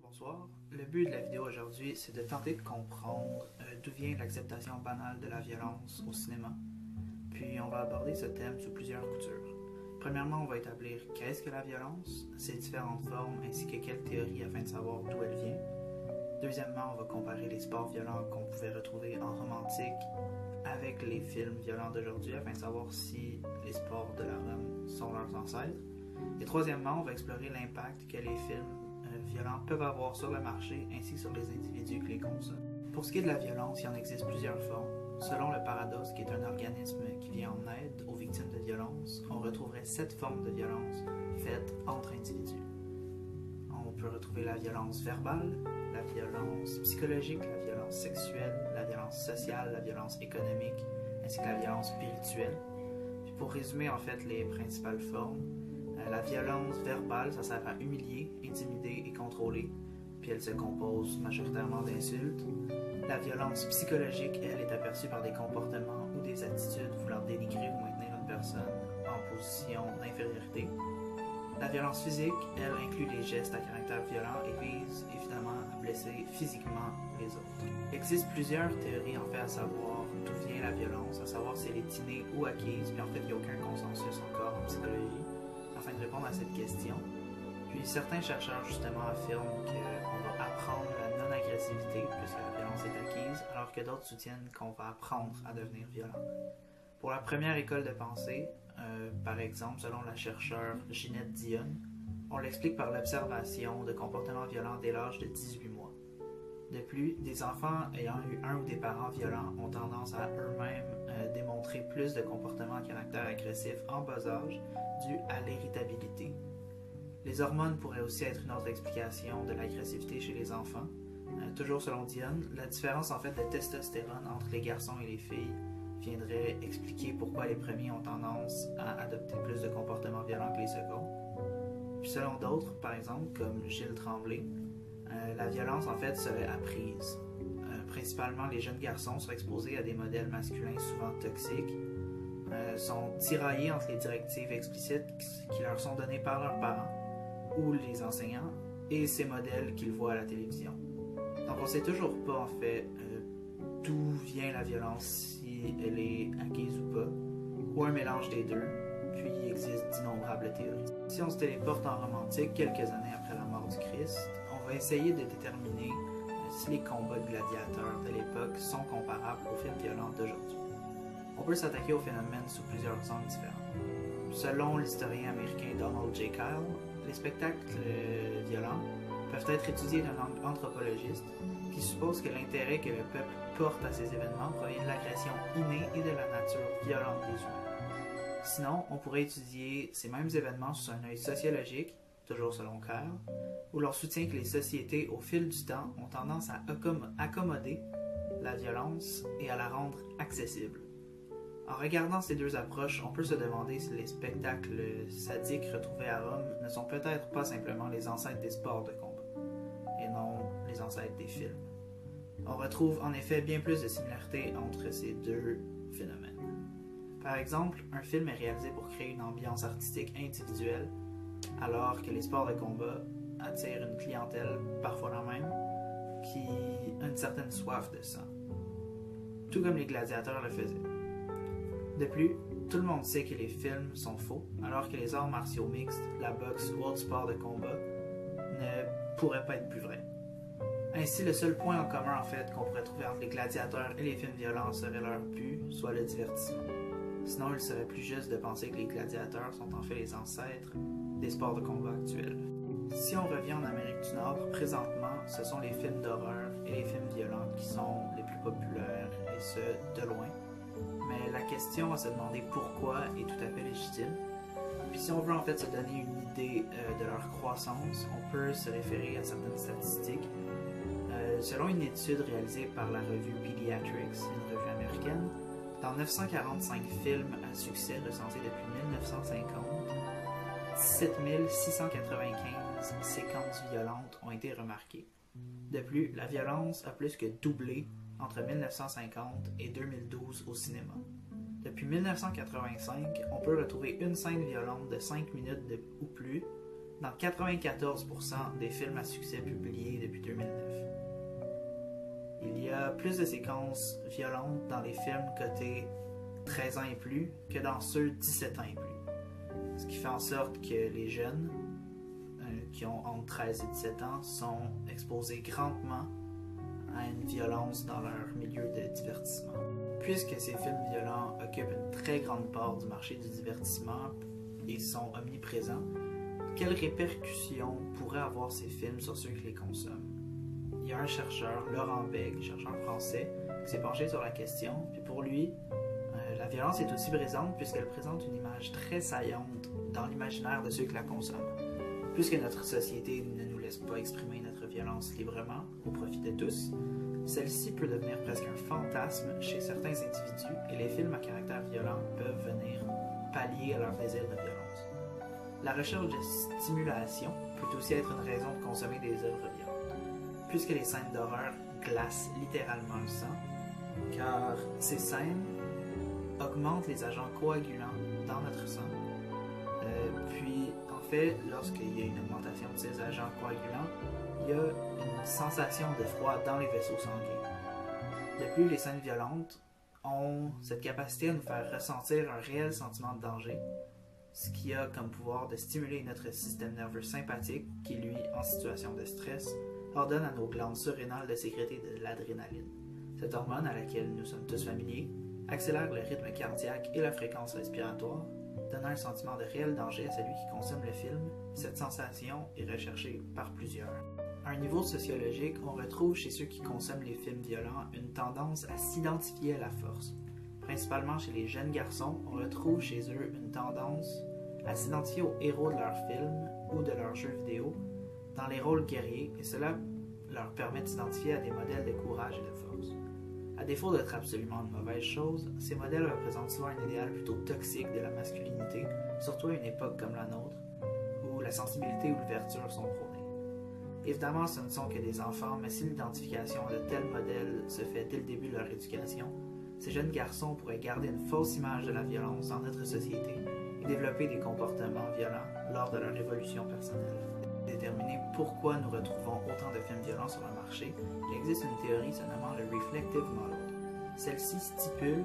Bonsoir. Le but de la vidéo aujourd'hui, c'est de tenter de comprendre d'où vient l'acceptation banale de la violence au cinéma. Puis on va aborder ce thème sous plusieurs coutures. Premièrement, on va établir qu'est-ce que la violence, ses différentes formes ainsi que quelles théories afin de savoir d'où elle vient. Deuxièmement, on va comparer les sports violents qu'on pouvait retrouver en romantique avec les films violents d'aujourd'hui afin de savoir si les sports de la Rome sont leurs ancêtres. Et troisièmement, on va explorer l'impact que les films violents peuvent avoir sur le marché ainsi que sur les individus qui les consomment. Pour ce qui est de la violence, il en existe plusieurs formes. Selon le Paradoxe, qui est un organisme qui vient en aide aux victimes de violence, on retrouverait 7 formes de violence faites entre individus. On peut retrouver la violence verbale, la violence psychologique, la violence sexuelle, la violence sociale, la violence économique, ainsi que la violence spirituelle. Puis pour résumer en fait les principales formes, la violence verbale, ça sert à humilier, intimider et contrôler, puis elle se compose majoritairement d'insultes. La violence psychologique, elle, est aperçue par des comportements ou des attitudes voulant dénigrer ou maintenir une personne en position d'infériorité. La violence physique, elle, inclut les gestes à caractère violent et vise évidemment à blesser physiquement les autres. Il existe plusieurs théories en fait à savoir d'où vient la violence, à savoir si elle est innée ou acquise, puis en fait il n'y a aucun consensus encore en psychologie afin de répondre à cette question. Puis certains chercheurs justement affirment qu'on va apprendre la non-agressivité puisque la violence est acquise, alors que d'autres soutiennent qu'on va apprendre à devenir violent. Pour la première école de pensée, par exemple, selon la chercheure Ginette Dionne, on l'explique par l'observation de comportements violents dès l'âge de 18 mois. De plus, des enfants ayant eu un ou des parents violents ont tendance à eux-mêmes démontrer plus de comportements à caractère agressif en bas âge dû à l'héritabilité. Les hormones pourraient aussi être une autre explication de l'agressivité chez les enfants. Toujours selon Dionne, la différence en fait de testostérone entre les garçons et les filles viendrait expliquer pourquoi les premiers ont tendance à adopter plus de comportements violents que les seconds. Puis selon d'autres, par exemple, comme Gilles Tremblay, la violence en fait serait apprise. Principalement, les jeunes garçons sont exposés à des modèles masculins souvent toxiques, sont tiraillés entre les directives explicites qui leur sont données par leurs parents ou les enseignants et ces modèles qu'ils voient à la télévision. Donc on ne sait toujours pas en fait d'où vient la violence, si elle est acquise ou pas, ou un mélange des deux, puis il existe d'innombrables théories. Si on se téléporte en romantique quelques années après la mort du Christ, on va essayer de déterminer si les combats de gladiateurs de l'époque sont comparables aux films violents d'aujourd'hui. On peut s'attaquer au phénomène sous plusieurs angles différents. Selon l'historien américain Donald J. Kyle, les spectacles violents peuvent être étudiés d'un angle anthropologiste qui suppose que l'intérêt que le peuple porte à ces événements provient de l'agression innée et de la nature violente des humains. Sinon, on pourrait étudier ces mêmes événements sous un œil sociologique, toujours selon Kyle, où l'on soutient que les sociétés, au fil du temps, ont tendance à accommoder la violence et à la rendre accessible. En regardant ces deux approches, on peut se demander si les spectacles sadiques retrouvés à Rome ne sont peut-être pas simplement les ancêtres des sports de combat, et non les ancêtres des films. On retrouve en effet bien plus de similarités entre ces deux phénomènes. Par exemple, un film est réalisé pour créer une ambiance artistique individuelle, alors que les sports de combat attirent une clientèle, parfois la même, qui a une certaine soif de sang, tout comme les gladiateurs le faisaient. De plus, tout le monde sait que les films sont faux, alors que les arts martiaux mixtes, la boxe ou autres sports de combat ne pourraient pas être plus vrais. Ainsi, le seul point en commun en fait qu'on pourrait trouver entre les gladiateurs et les films violents serait leur but, soit le divertissement. Sinon, il serait plus juste de penser que les gladiateurs sont en fait les ancêtres des sports de combat actuels. Si on revient en Amérique du Nord, présentement, ce sont les films d'horreur et les films violents qui sont les plus populaires, et ce, de loin. Mais la question à se demander pourquoi est tout à fait légitime. Puis si on veut en fait se donner une idée de leur croissance, on peut se référer à certaines statistiques. Selon une étude réalisée par la revue Pediatrics, une revue américaine, dans 945 films à succès recensés depuis 1950, 17 695 séquences violentes ont été remarquées. De plus, la violence a plus que doublé entre 1950 et 2012 au cinéma. Depuis 1985, on peut retrouver une scène violente de 5 minutes ou plus dans 94% des films à succès publiés depuis 2009. Il y a plus de séquences violentes dans les films cotés 13 ans et plus que dans ceux 17 ans et plus. Ce qui fait en sorte que les jeunes qui ont entre 13 et 17 ans sont exposés grandement à une violence dans leur milieu de divertissement. Puisque ces films violents occupent une très grande part du marché du divertissement et sont omniprésents, quelles répercussions pourraient avoir ces films sur ceux qui les consomment? Il y a un chercheur, Laurent Bègue, chercheur français, qui s'est penché sur la question, puis pour lui, la violence est aussi présente puisqu'elle présente une image très saillante dans l'imaginaire de ceux qui la consomment. Puisque notre société ne nous laisse pas exprimer notre violence librement, au profit de tous, celle-ci peut devenir presque un fantasme chez certains individus et les films à caractère violent peuvent venir pallier à leur désir de violence. La recherche de stimulation peut aussi être une raison de consommer des œuvres violentes, puisque les scènes d'horreur glacent littéralement le sang, car ces scènes augmentent les agents coagulants dans notre sang. Puis, en fait, lorsqu'il y a une augmentation de ces agents coagulants, il y a une sensation de froid dans les vaisseaux sanguins. De plus, les scènes violentes ont cette capacité à nous faire ressentir un réel sentiment de danger, ce qui a comme pouvoir de stimuler notre système nerveux sympathique qui, lui, en situation de stress, ordonne à nos glandes surrénales de sécréter de l'adrénaline. Cette hormone, à laquelle nous sommes tous familiers, accélère le rythme cardiaque et la fréquence respiratoire, donnant un sentiment de réel danger à celui qui consomme le film. Cette sensation est recherchée par plusieurs. À un niveau sociologique, on retrouve chez ceux qui consomment les films violents une tendance à s'identifier à la force. Principalement chez les jeunes garçons, on retrouve chez eux une tendance à s'identifier aux héros de leurs films ou de leurs jeux vidéo dans les rôles guerriers, et cela leur permet de s'identifier à des modèles de courage et de force. À défaut d'être absolument une mauvaise chose, ces modèles représentent souvent un idéal plutôt toxique de la masculinité, surtout à une époque comme la nôtre, où la sensibilité ou l'ouverture sont prônées. Évidemment, ce ne sont que des enfants, mais si l'identification de tels modèles se fait dès le début de leur éducation, ces jeunes garçons pourraient garder une fausse image de la violence dans notre société et développer des comportements violents lors de leur évolution personnelle. Pour déterminer pourquoi nous retrouvons autant de films violents sur le marché, il existe une théorie se nommant le Reflective Model. Celle-ci stipule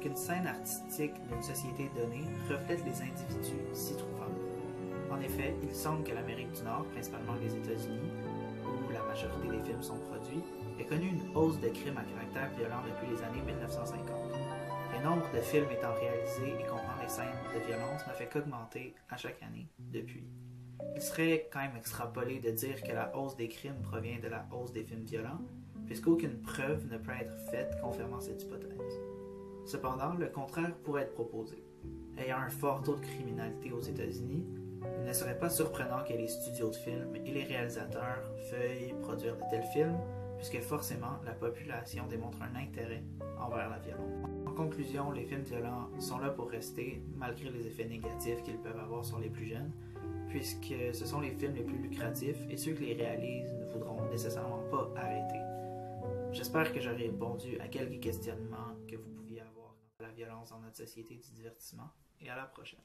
qu'une scène artistique d'une société donnée reflète les individus s'y trouvant. En effet, il semble que l'Amérique du Nord, principalement les États-Unis, où la majorité des films sont produits, ait connu une hausse de crimes à caractère violent depuis les années 1950. Le nombre de films étant réalisés et comprenant les scènes de violence ne fait qu'augmenter à chaque année depuis. Il serait quand même extrapolé de dire que la hausse des crimes provient de la hausse des films violents, puisqu'aucune preuve ne peut être faite confirmant cette hypothèse. Cependant, le contraire pourrait être proposé. Ayant un fort taux de criminalité aux États-Unis, il ne serait pas surprenant que les studios de films et les réalisateurs veuillent produire de tels films, puisque forcément la population démontre un intérêt envers la violence. En conclusion, les films violents sont là pour rester, malgré les effets négatifs qu'ils peuvent avoir sur les plus jeunes, puisque ce sont les films les plus lucratifs et ceux qui les réalisent ne voudront nécessairement pas arrêter. J'espère que j'aurai répondu à quelques questionnements que vous pouviez avoir quant à la violence dans notre société du divertissement, et à la prochaine.